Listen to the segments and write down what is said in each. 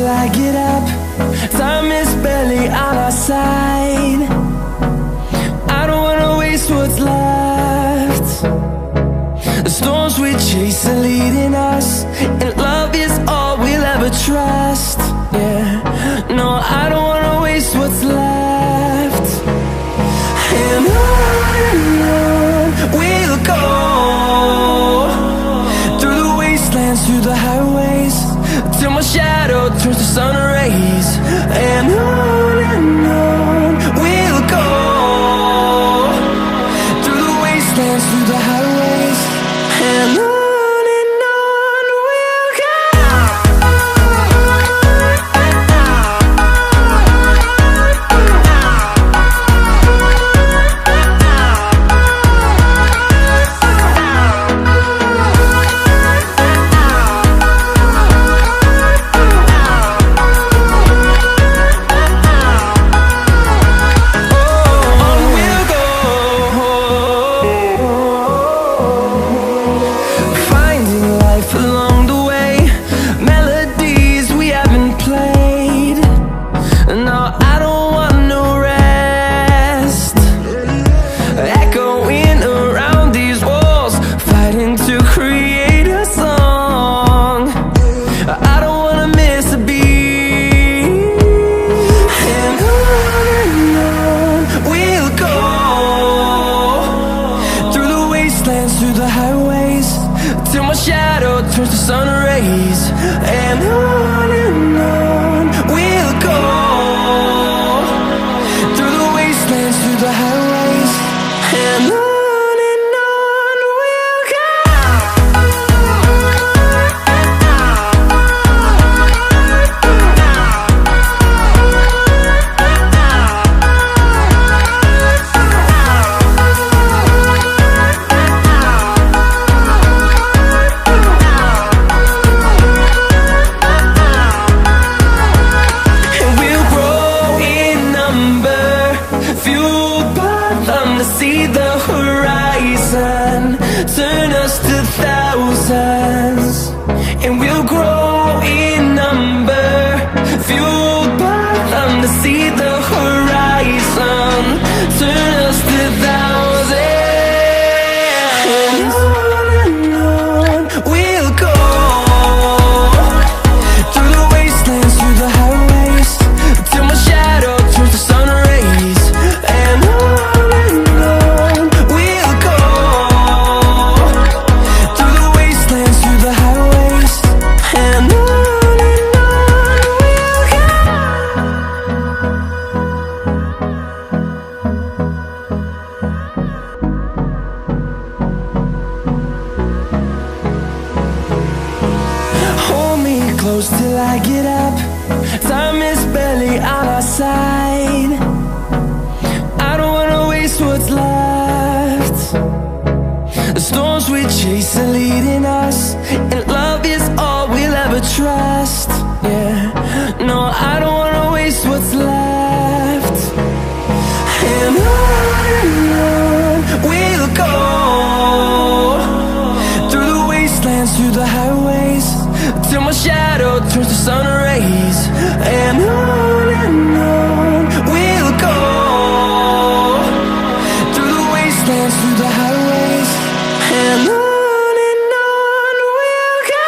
till I get up. Time is barely on our side. I don't wanna waste what's left. The storms we chase are leading us, and love is all we'll ever trust. Yeah, no, I don't wanna waste what's left. And on we'll go, through the wastelands, through the highways, till my shadow turns to sun rays. And on we'll go, through the wastelands, through the highways, and on we'll go. Through the highways, till my shadow turns to sun rays. And on we'll go, through the wastelands, through the highways, and on we'll go. See the horizon, turn us to thousands, and we'll grow in number, fueled by them. To see the horizon, turn us to thousands, and on we'll go, through the wastelands, through the highways, till my shadow turns to sun rays. And close till I get up. Time is barely on our side. I don't wanna waste what's left. The storms we chase are leading us, and love is all we'll ever trust. Yeah, no, I don't wanna waste what's left. And on we'll go, through the wastelands, through the highways, till my shadow turns to sun rays. And on we'll go, through the wastelands, through the highways, and on we'll go.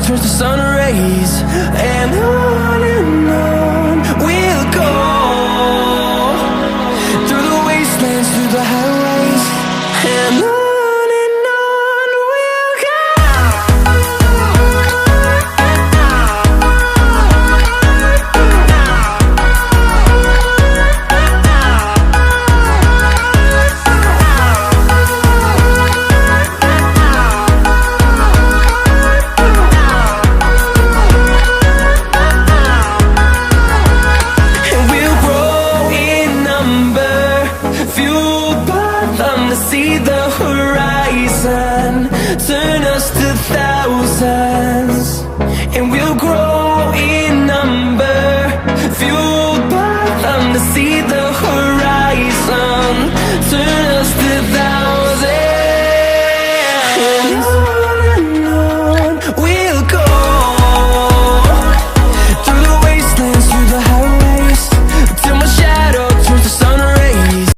turns to sun rays, and on we'll see